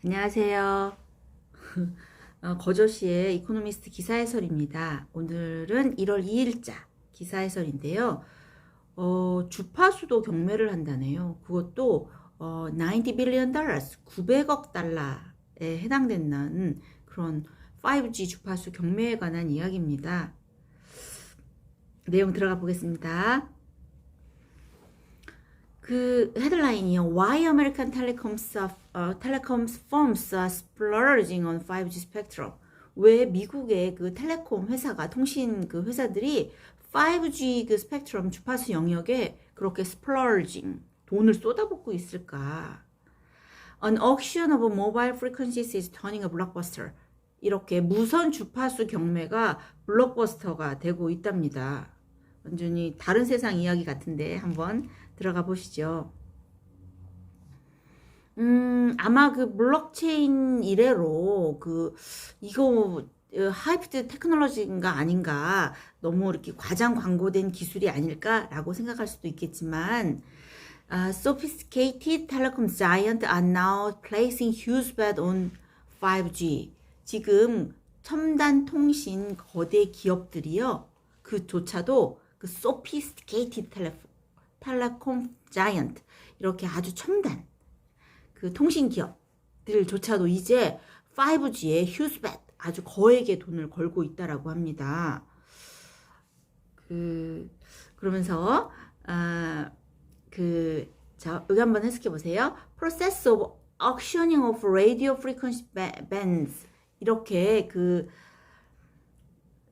안녕하세요. 거저씨의 이코노미스트 기사 해설입니다. 오늘은 1월 2일자 기사 해설인데요. 주파수도 경매를 한다네요. 그것도 90 빌리언 달러, 900억 달러에 해당되는 그런 5G 주파수 경매에 관한 이야기입니다. 내용 들어가 보겠습니다. 그 헤드라인이요. Why American telecoms firms are splurging on 5G spectrum. 왜 미국의 그 텔레콤 회사가 통신 그 회사들이 5G 그 스펙트럼 주파수 영역에 그렇게 splurging 돈을 쏟아붓고 있을까? An auction of mobile frequencies is turning a blockbuster. 이렇게 무선 주파수 경매가 블록버스터가 되고 있답니다. 완전히 다른 세상 이야기 같은데 한번 들어가 보시죠. 아마 그 블록체인 이래로 이거 하이프드 테크놀로지인가 아닌가, 너무 이렇게 과장 광고된 기술이 아닐까라고 생각할 수도 있겠지만, sophisticated telecom giants are now placing huge bet on 5G. 지금 첨단 통신 거대 기업들이요, 그조차도 그 sophisticated 텔레콤 자이언트, 이렇게 아주 첨단 그 통신 기업들조차도 이제 5G에 휴스벳 아주 거액의 돈을 걸고 있다라고 합니다. 그러면서 자, 여기 한번 해석해 보세요. Process of auctioning of radio frequency bands, 이렇게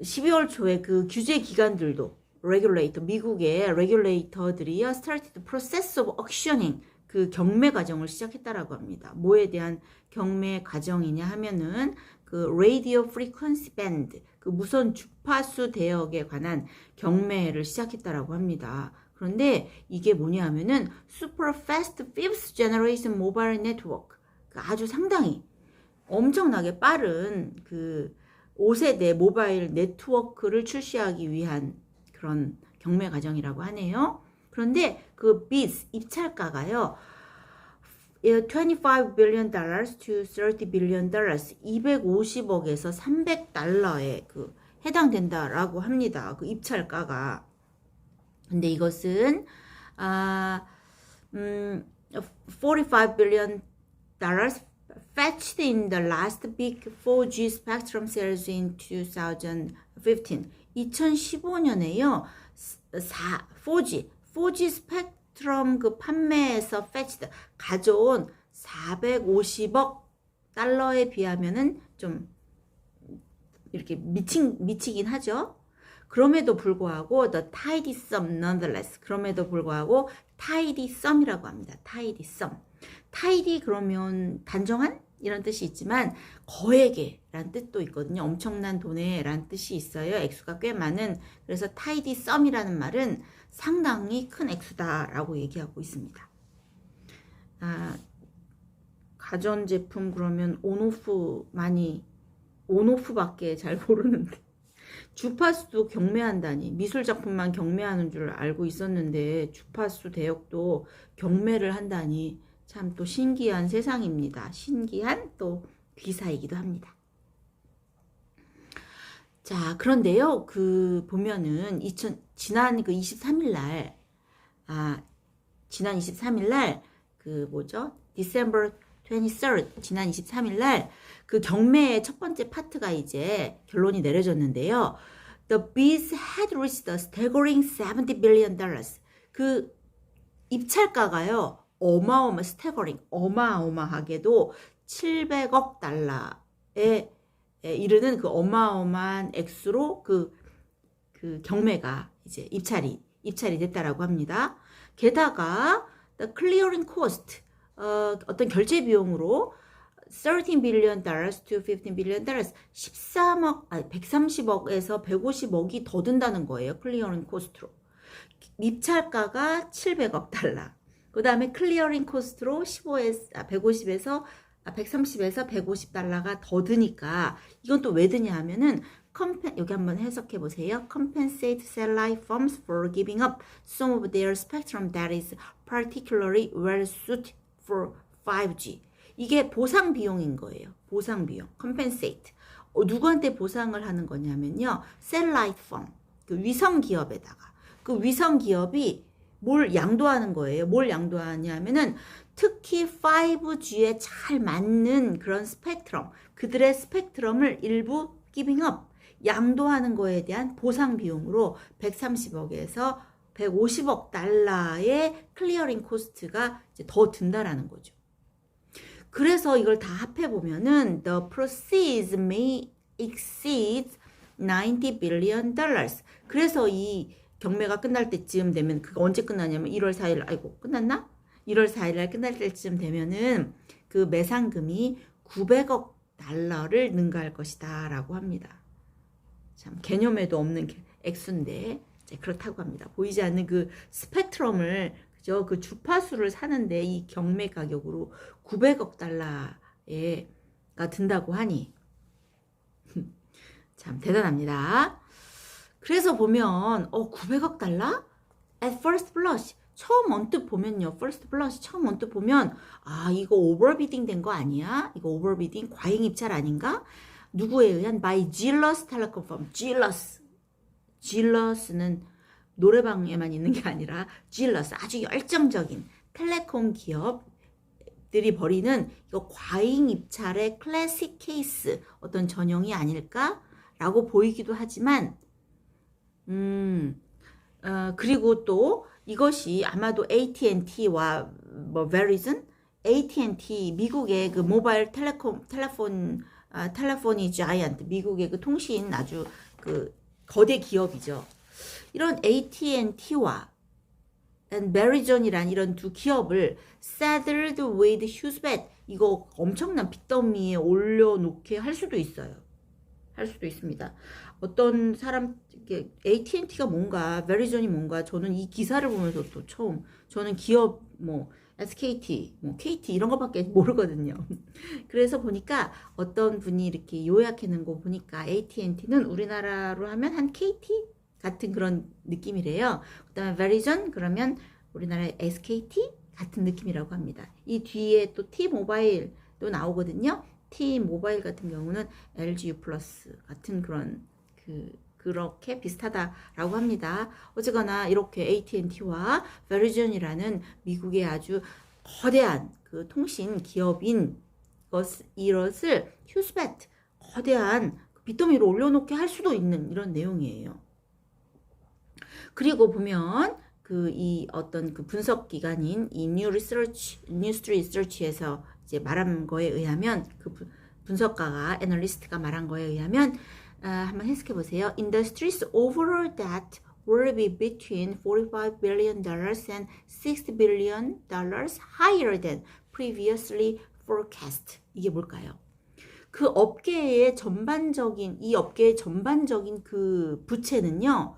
12월 초에 그 규제 기관들도 미국의 레귤레이터들이요, started process of auctioning, 그 경매 과정을 시작했다라고 합니다. 뭐에 대한 경매 과정이냐 하면은 그 radio frequency band, 그 무선 주파수 대역에 관한 경매를 시작했다라고 합니다. 그런데 이게 뭐냐 하면은 super fast fifth generation mobile network, 아주 상당히 엄청나게 빠른 그 5세대 모바일 네트워크를 출시하기 위한 그런 경매 과정이라고 하네요. 그런데 그 bids, 입찰가가요, 25 billion dollars to 30 billion dollars, 250억에서 300달러에 해당된다라고 합니다. 그 입찰가가. 근데 이것은 45 billion dollars fetched in the last big 4G spectrum sales in 2015. 2015년에요. 4G 스펙트럼 그 판매에서 fetched, 가져온 450억 달러에 비하면은 좀 이렇게 미치긴 하죠. 그럼에도 불구하고 the tidy sum nonetheless, 그럼에도 불구하고 tidy sum이라고 합니다. tidy sum. tidy 그러면 단정한 이런 뜻이 있지만 거액의 라는 뜻도 있거든요. 엄청난 돈의 라는 뜻이 있어요. 액수가 꽤 많은. 그래서 tidy sum이라는 말은 상당히 큰 액수다라고 얘기하고 있습니다. 가전제품 그러면 온오프밖에 잘 모르는데 주파수도 경매한다니, 미술작품만 경매하는 줄 알고 있었는데 주파수 대역도 경매를 한다니 참 또 신기한 세상입니다. 신기한 또 기사이기도 합니다. 자, 그런데요, 보면은 지난 23일 날, December 23rd, 지난 23일 날 그 경매의 첫 번째 파트가 이제 결론이 내려졌는데요. The bids had reached a staggering 70 billion dollars. 그 입찰가가요, 어마어마하게도 700억 달러에 이르는 그 어마어마한 액수로 그 경매가 이제 입찰이 됐다라고 합니다. 게다가 the clearing cost, 어떤 결제 비용으로 13 billion dollars to 15 billion dollars, 130억에서 150억이 더 든다는 거예요. 클리어링 코스트로. 입찰가가 700억 달러. 그 다음에 클리어링 코스트로 130에서 150달러가 더 드니까, 이건 또 왜 드냐 하면은 여기 한번 해석해 보세요. Compensate satellite firms for giving up some of their spectrum that is particularly well suited for 5G. 이게 보상 비용인 거예요. 보상 비용, compensate. 누구한테 보상을 하는 거냐면요, satellite firm, 그 위성 기업에다가. 그 위성 기업이 뭘 양도하는 거예요. 뭘 양도하냐면은 특히 5G에 잘 맞는 그런 스펙트럼, 그들의 스펙트럼을 일부 giving up, 양도하는 거에 대한 보상 비용으로 130억에서 150억 달러의 클리어링 코스트가 이제 더 든다라는 거죠. 그래서 이걸 다 합해보면은 the proceeds may exceed 90 billion dollars. 그래서 이 경매가 끝날 때쯤 되면, 그거 언제 끝나냐면 1월 4일, 아이고, 끝났나? 1월 4일날 끝날 때쯤 되면은 그 매상금이 900억 달러를 능가할 것이다 라고 합니다. 참 개념에도 없는 액수인데 그렇다고 합니다. 보이지 않는 그 스펙트럼을, 그죠? 그 주파수를 사는데 이 경매 가격으로 900억 달러가 든다고 하니 참 대단합니다. 그래서 보면 900억 달러? At first blush, 처음 언뜻 보면요, first blush 처음 언뜻 보면 이거 오버비딩 된 거 아니야? 이거 오버비딩, 과잉 입찰 아닌가? 누구에 의한? by Gillis Telecom Firm. Gillis는 노래방에만 있는 게 아니라 Gillis, 아주 열정적인 텔레콤 기업들이 벌이는 이거 과잉 입찰의 클래식 케이스, 어떤 전형이 아닐까라고 보이기도 하지만 그리고 또 이것이 아마도 AT&T와 뭐 베리즌, AT&T 미국의 그 모바일 텔레포니 자이언트, 미국의 그 통신 아주 그 거대 기업이죠. 이런 AT&T와 베리존이란 이런 두 기업을 saddled with huge bet, 이거 엄청난 빚더미에 올려놓게 할 수도 있어요. 할 수도 있습니다. 어떤 사람, AT&T가 뭔가, 베리존이 뭔가, 저는 이 기사를 보면서 또 처음, 저는 기업, SKT, KT 이런 거밖에 모르거든요. 그래서 보니까 어떤 분이 이렇게 요약해 놓은 거 보니까 AT&T는 우리나라로 하면 한 KT 같은 그런 느낌이래요. 그 다음에 베리존 그러면 우리나라의 SKT 같은 느낌이라고 합니다. 이 뒤에 또 T-모바일도 나오거든요. T-모바일 같은 경우는 LGU 플러스 같은 그렇게 비슷하다라고 합니다. 어쨌거나 이렇게 AT&T와 베리존이라는 미국의 아주 거대한 그 통신 기업인 이것을 휴스베트, 거대한 빚더미로 올려놓게 할 수도 있는 이런 내용이에요. 그리고 보면 이 어떤 그 분석 기관인 이 뉴스트리 리서치에서 이제 말한 거에 의하면, 그 분석가가, 애널리스트가 말한 거에 의하면 한번 해석해 보세요. Industries overall debt will be between 45 billion dollars and 60 billion dollars higher than previously forecast. 이게 뭘까요? 그 업계의 전반적인, 이 업계의 전반적인 그 부채는요,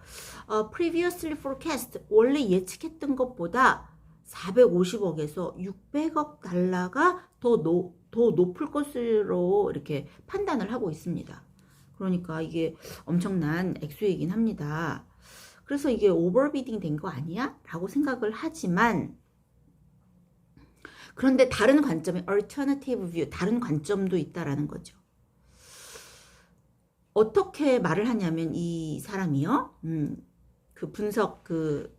previously forecast, 원래 예측했던 것보다 450억에서 600억 달러가 더 높을 것으로 이렇게 판단을 하고 있습니다. 그러니까 이게 엄청난 액수이긴 합니다. 그래서 이게 오버비딩 된 거 아니야? 라고 생각을 하지만, 그런데 다른 관점의 alternative view, 다른 관점도 있다라는 거죠. 어떻게 말을 하냐면 이 사람이요, 그 분석가인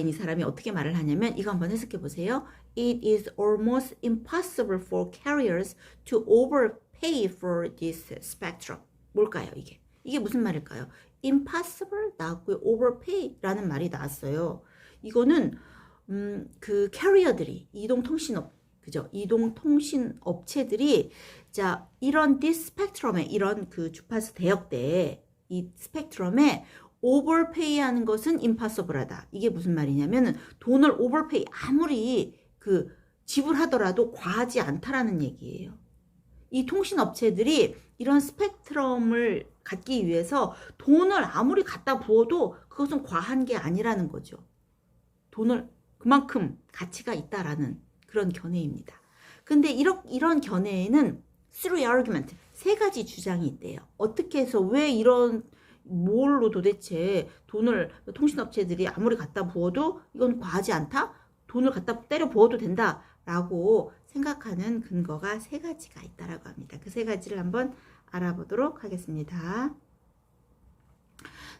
이 사람이 어떻게 말을 하냐면, 이거 한번 해석해 보세요. It is almost impossible for carriers to overpay for this spectrum. 뭘까요, 이게? 이게 무슨 말일까요? impossible 나왔고요, overpay라는 말이 나왔어요. 이거는 그 캐리어들이, 그죠? 이동통신 업체들이, 자, 이런 스펙트럼에, 이런 그 주파수 대역대에, 이 스펙트럼에 오버페이 하는 것은 impossible하다. 이게 무슨 말이냐면은 돈을 오버페이, 아무리 그 지불하더라도 과하지 않다라는 얘기예요. 이 통신업체들이 이런 스펙트럼을 갖기 위해서 돈을 아무리 갖다 부어도 그것은 과한 게 아니라는 거죠. 돈을 그만큼 가치가 있다라는 그런 견해입니다. 근데 이런 견해에는 three argument, 세 가지 주장이 있대요. 어떻게 해서 왜 이런, 뭘로 도대체 돈을, 통신업체들이 아무리 갖다 부어도 이건 과하지 않다? 돈을 갖다 때려 부어도 된다 라고 생각하는 근거가 세 가지가 있다라고 합니다. 그 세 가지를 한번 알아보도록 하겠습니다.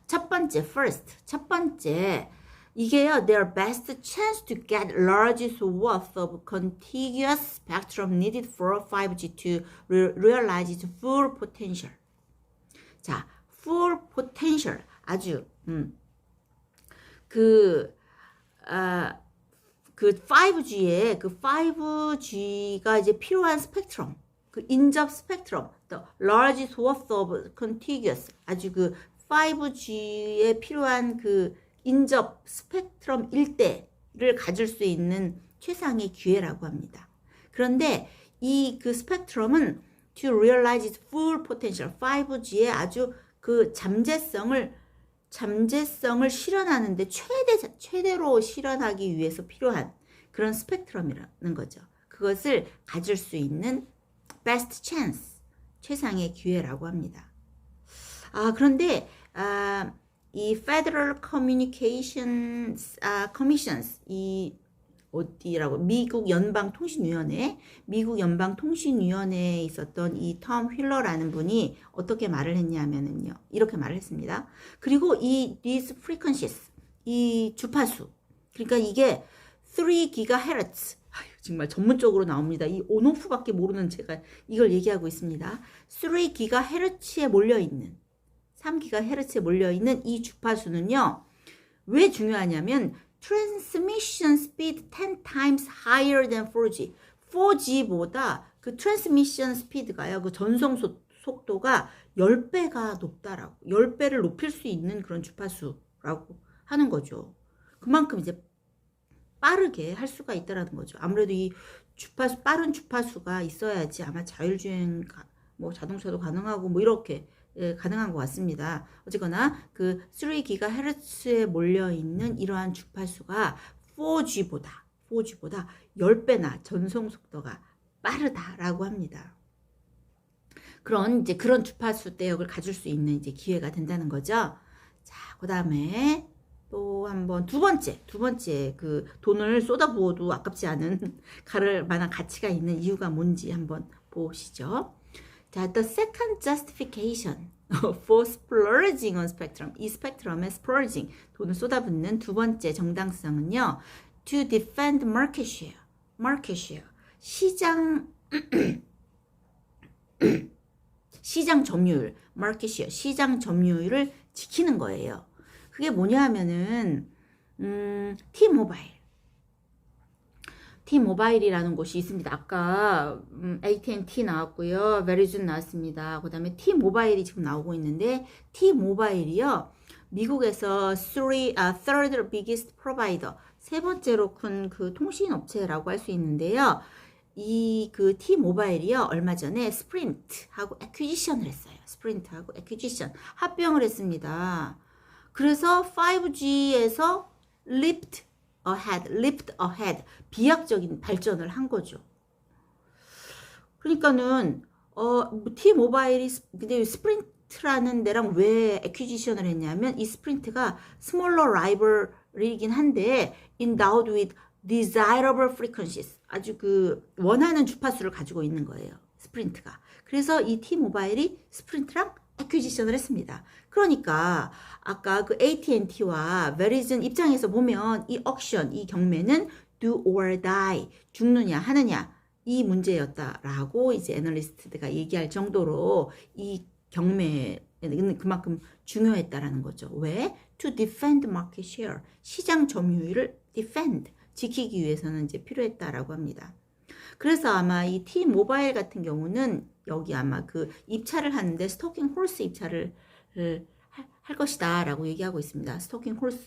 첫 번째, first. 첫 번째, 이게요, their best chance to get large swath of contiguous spectrum needed for 5G to realize its full potential. 자, full potential. 아주, 그 5G가 이제 필요한 스펙트럼, 그 인접 스펙트럼, the large swath of contiguous, 아주 그 5G에 필요한 그 인접 스펙트럼 일대를 가질 수 있는 최상의 기회라고 합니다. 그런데 이 그 스펙트럼은 to realize its full potential, 5G의 아주 그 잠재성을 실현하는데 최대로 실현하기 위해서 필요한 그런 스펙트럼이라는 거죠. 그것을 가질 수 있는 best chance, 최상의 기회라고 합니다. 그런데 이 Federal Communications Commissions, 이 어디라고, 미국 연방통신위원회에 있었던 이 톰 휠러라는 분이 어떻게 말을 했냐면은요, 이렇게 말을 했습니다. 그리고 these frequencies, 이 주파수, 그러니까 이게 3GHz, 정말 전문적으로 나옵니다. 이 온오프밖에 모르는 제가 이걸 얘기하고 있습니다. 3GHz에 몰려있는, 3GHz에 몰려있는 이 주파수는요, 왜 중요하냐면 transmission speed 10 times higher than 4G. 4G보다 그 transmission speed가요, 그 전송 속도가 10배가 높다라고, 10배를 높일 수 있는 그런 주파수라고 하는 거죠. 그만큼 이제 빠르게 할 수가 있다라는 거죠. 아무래도 이 주파수, 빠른 주파수가 있어야지 아마 자율주행, 뭐 자동차도 가능하고 뭐 이렇게 가능한 것 같습니다. 어쨌거나 그 3GHz에 몰려있는 이러한 주파수가 4G보다 10배나 전송 속도가 빠르다라고 합니다. 그런 주파수 대역을 가질 수 있는 이제 기회가 된다는 거죠. 자, 그 다음에 또 한번 두 번째 그 돈을 쏟아부어도 아깝지 않은 가를 만한 가치가 있는 이유가 뭔지 한번 보시죠. 자, the second justification for splurging on spectrum. 이 스펙트럼에 splurging, 돈을 쏟아붓는 두 번째 정당성은요, to defend market share. 시장 점유율, market share, 시장 점유율을 지키는 거예요. 그게 뭐냐 하면은, T-모바일이라는 곳이 있습니다. 아까 AT&T 나왔고요. 베리즌 나왔습니다. 그 다음에 T-모바일이 지금 나오고 있는데, T-모바일이요, 미국에서 third biggest provider, 세 번째로 큰 그 통신업체라고 할 수 있는데요. 이 그 T-모바일이요, 얼마 전에 스프린트하고 액퀴지션을 했어요. 스프린트하고 액퀴지션, 합병을 했습니다. 그래서 5G에서 leaped ahead, 비약적인 발전을 한 거죠. 그러니까는 T-모바일이 근데 스프린트라는 데랑 왜 액퀴지션을 했냐면, 이 스프린트가 smaller rival이긴 한데 endowed with desirable frequencies, 아주 그 원하는 주파수를 가지고 있는 거예요, 스프린트가. 그래서 이 T-모바일이 스프린트랑 액퀴지션을 했습니다. 그러니까 아까 그 AT&T와 베리즌 입장에서 보면 이 옥션, 이 경매는 do or die, 죽느냐 하느냐, 이 문제였다라고 이제 애널리스트가 얘기할 정도로 이 경매는 그만큼 중요했다라는 거죠. 왜? To defend market share, 시장 점유율을 defend, 지키기 위해서는 이제 필요했다라고 합니다. 그래서 아마 이 T-모바일 같은 경우는 여기 아마 그 입찰을 하는데 스토킹 홀스 입찰을 할 것이다 라고 얘기하고 있습니다. 스토킹 홀스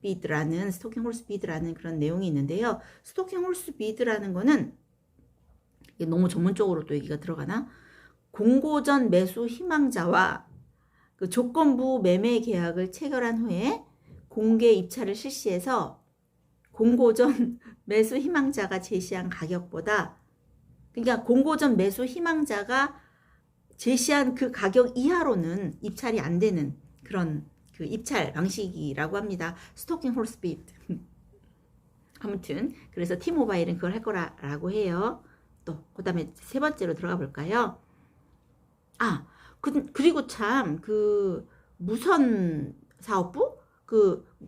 비드라는 그런 내용이 있는데요. 스토킹 홀스 비드라는 거는, 이게 너무 전문적으로 또 얘기가 들어가나? 공고전 매수 희망자와 그 조건부 매매 계약을 체결한 후에 공개 입찰을 실시해서 공고전 매수 희망자가 제시한 가격보다, 그러니까 공고전 매수 희망자가 제시한 그 가격 이하로는 입찰이 안 되는 그런 그 입찰 방식이라고 합니다. 스토킹 홀스 비드. 아무튼 그래서 T모바일은 그걸 할 거라고 해요. 또 그다음에 세 번째로 들어가 볼까요? 그리고 참 그 무선 사업부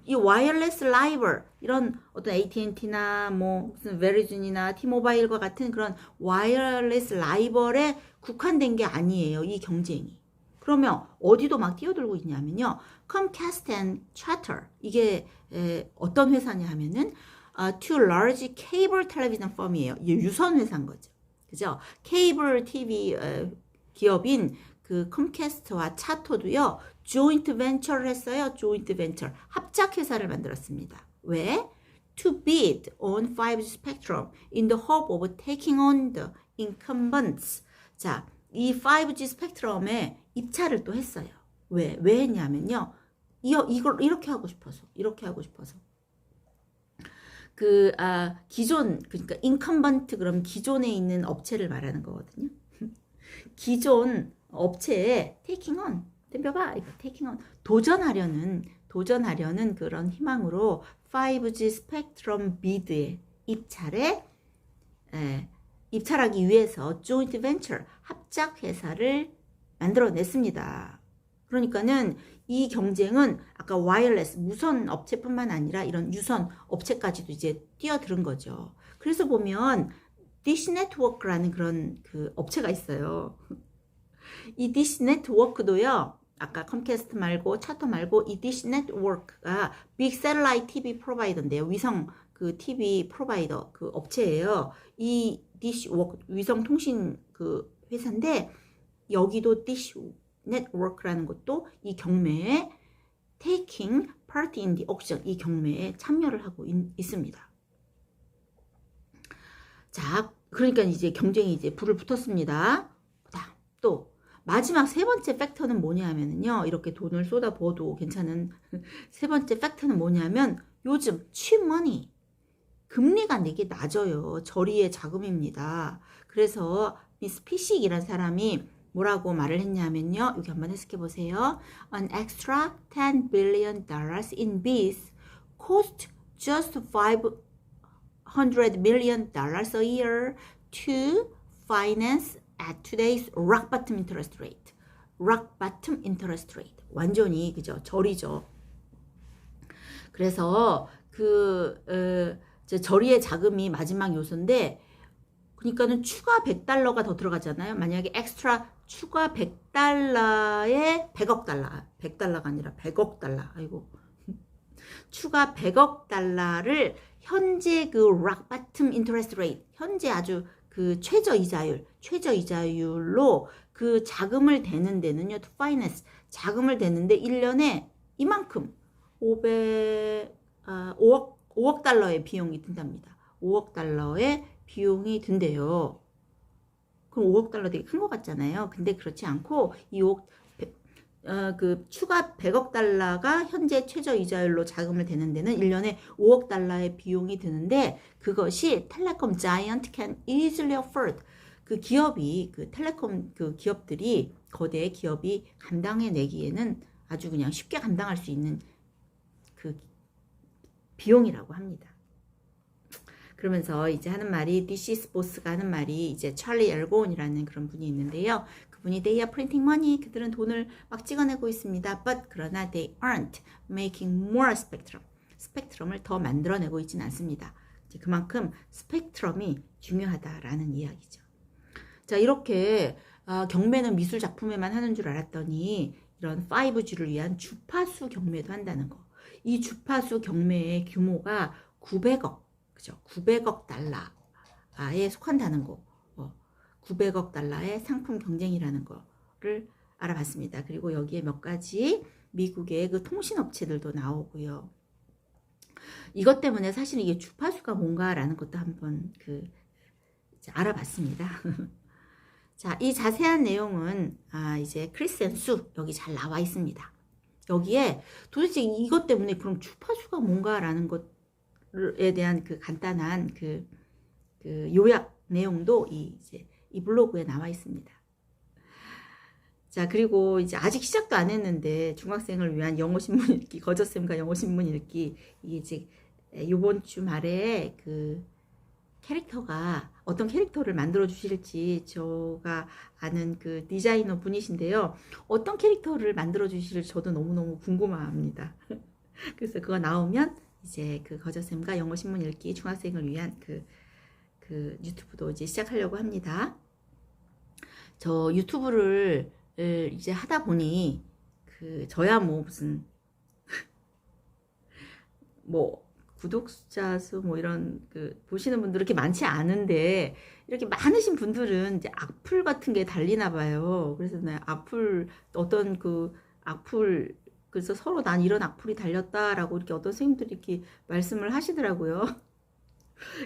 이 와이어리스 라이벌 이런 어떤 AT&T나 뭐 무슨 베리즌이나 T모바일과 같은 그런 와이어리스 라이벌에 국한된 게 아니에요. 이 경쟁이. 그러면 어디도 막 뛰어들고 있냐면요. Comcast and Charter 이게 어떤 회사냐 하면은 two large cable television firm이에요. 유선 회사인 거죠. 그죠? 케이블 TV 기업인 그 컴캐스트와 차토도요. 조인트 벤처를 했어요. 조인트 벤처. 합작 회사를 만들었습니다. 왜? To bid on 5G spectrum in the hope of taking on the incumbents. 자, 이 5G 스펙트럼에 입찰을 또 했어요. 왜 했냐면요. 이걸 이렇게 하고 싶어서. 기존, 그러니까 인컴번트 그럼 기존에 있는 업체를 말하는 거거든요. 기존 업체에 테이킹 온, 덤벼봐, 이거 테이킹 온, 도전하려는 그런 희망으로 5G 스펙트럼 비드의 입찰하기 위해서 조인트 벤처, 합작 회사를 만들어냈습니다. 그러니까는 이 경쟁은 아까 와이어리스 무선 업체뿐만 아니라 이런 유선 업체까지도 이제 뛰어드는 거죠. 그래서 보면 디시 네트워크라는 그런 그 업체가 있어요. 이 디시 네트워크도요. 아까 컴캐스트 말고 차터 말고 이 디시 네트워크가 빅 셀라이트 TV 프로바이더인데요. 위성 그 TV 프로바이더 그 업체예요. 이 디시 위성 통신 그 회사인데 여기도 디시 네트워크라는 것도 이 경매에 taking part in the auction 이 경매에 참여를 하고 있습니다. 자, 그러니까 이제 경쟁이 이제 불을 붙었습니다. 또 마지막 세 번째 팩터는 뭐냐면요. 이렇게 돈을 쏟아부어도 괜찮은 세 번째 팩터는 뭐냐면 요즘 cheap money 금리가 되게 낮아요. 저리의 자금입니다. 그래서 미스 피식이라는 사람이 뭐라고 말을 했냐면요. 여기 한번 해석해 보세요. An extra $10 billion in Bs cost just $500 million a year to finance at today's rock bottom interest rate. rock bottom interest rate. 완전히 그죠? 저리죠. 그래서 저리의 자금이 마지막 요소인데 그러니까는 추가 100달러가 더 들어가잖아요. 만약에 엑스트라 추가 100달러에 100억 달러. 100달러가 아니라 100억 달러. 아이고. 추가 100억 달러를 현재 그 rock bottom interest rate. 현재 아주 그 최저이자율로 그 자금을 대는 데는요. to finance. 자금을 대는데 1년에 이만큼 5억 달러의 비용이 든답니다. 5억 달러의 비용이 든대요. 그럼 5억 달러 되게 큰 것 같잖아요. 근데 그렇지 않고 이 추가 100억 달러가 현재 최저이자율로 자금을 대는 데는 1년에 5억 달러의 비용이 드는데 그것이 텔레콤 자이언트 can easily afford 그 기업이 그 텔레콤 그 기업들이 거대 기업이 감당해내기에는 아주 그냥 쉽게 감당할 수 있는 그 비용이라고 합니다. 그러면서 이제 하는 말이 디시 보스가 하는 말이 이제 찰리 엘곤이라는 그런 분이 있는데요. 그분이 they are printing money 그들은 돈을 막 찍어내고 있습니다. But 그러나 they aren't making more spectrum. 스펙트럼을 더 만들어내고 있지는 않습니다. 이제 그만큼 스펙트럼이 중요하다라는 이야기죠. 자 이렇게 경매는 미술 작품에만 하는 줄 알았더니 이런 5G를 위한 주파수 경매도 한다는 거. 이 주파수 경매의 규모가 900억, 그죠? 900억 달러에 속한다는 거. 900억 달러의 상품 경쟁이라는 거를 알아봤습니다. 그리고 여기에 몇 가지 미국의 그 통신업체들도 나오고요. 이것 때문에 사실 이게 주파수가 뭔가라는 것도 한번 알아봤습니다. 자, 이 자세한 내용은 이제 크리스 앤 수 여기 잘 나와 있습니다. 여기에 도대체 이것 때문에 그럼 주파수가 뭔가라는 것에 대한 그 간단한 그 요약 내용도 이 블로그에 나와 있습니다. 자, 그리고 이제 아직 시작도 안 했는데 중학생을 위한 영어 신문 읽기, 거저쌤과 영어 신문 읽기 이게 이제 요번 주 말에 그 캐릭터가 어떤 캐릭터를 만들어 주실지 제가 아는 그 디자이너 분이신데요. 어떤 캐릭터를 만들어 주실지 저도 너무너무 궁금합니다. 그래서 그거 나오면 이제 그 거저쌤과 영어 신문 읽기 중학생을 위한 그 유튜브도 이제 시작하려고 합니다. 저 유튜브를 이제 하다 보니 그 저야 뭐 무슨 뭐 구독자 수 뭐 이런 그 보시는 분들 이렇게 많지 않은데 이렇게 많으신 분들은 이제 악플 같은 게 달리나 봐요. 그래서 나 악플 어떤 그 악플 그래서 서로 난 이런 악플이 달렸다라고 이렇게 어떤 선생님들이 이렇게 말씀을 하시더라고요.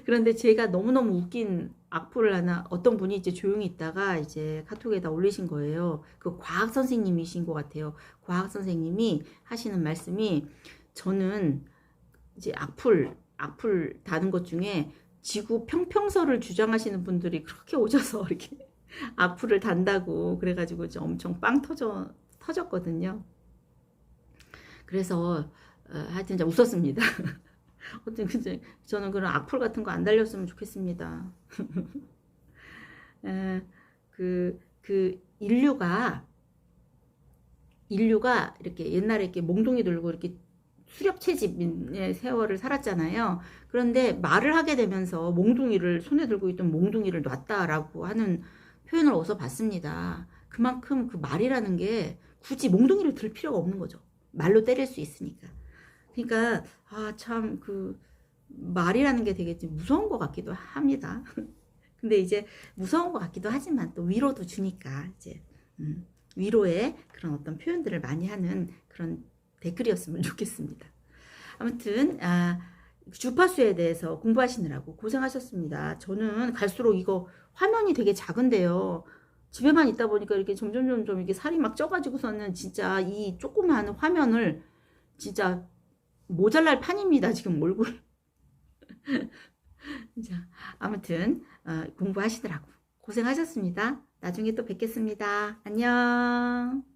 그런데 제가 너무너무 웃긴 악플을 하나 어떤 분이 이제 조용히 있다가 이제 카톡에다 올리신 거예요. 그 과학 선생님이신 것 같아요. 과학 선생님이 하시는 말씀이 저는 이제 악플 다는 것 중에 지구 평평설을 주장하시는 분들이 그렇게 오셔서 이렇게 악플을 단다고 그래가지고 엄청 빵 터졌거든요. 그래서 하여튼 좀 웃었습니다. 어쨌든 저는 그런 악플 같은 거 안 달렸으면 좋겠습니다. 그 인류가 이렇게 옛날에 이렇게 몽둥이 들고 이렇게 수렵 채집의 세월을 살았잖아요. 그런데 말을 하게 되면서 몽둥이를 손에 들고 있던 몽둥이를 놨다라고 하는 표현을 어디서 봤습니다. 그만큼 그 말이라는 게 굳이 몽둥이를 들 필요가 없는 거죠. 말로 때릴 수 있으니까. 그러니까 참 그 말이라는 게 되게 무서운 것 같기도 합니다. 근데 이제 무서운 것 같기도 하지만 또 위로도 주니까 이제 위로의 그런 어떤 표현들을 많이 하는 그런 댓글이었으면 좋겠습니다. 아무튼 주파수에 대해서 공부하시느라고 고생하셨습니다. 저는 갈수록 이거 화면이 되게 작은데요. 집에만 있다 보니까 이렇게 점점 이렇게 살이 막 쪄가지고서는 진짜 이 조그만 화면을 진짜 모자랄 판입니다. 지금 얼굴. 자, 아무튼 공부하시느라고 고생하셨습니다. 나중에 또 뵙겠습니다. 안녕.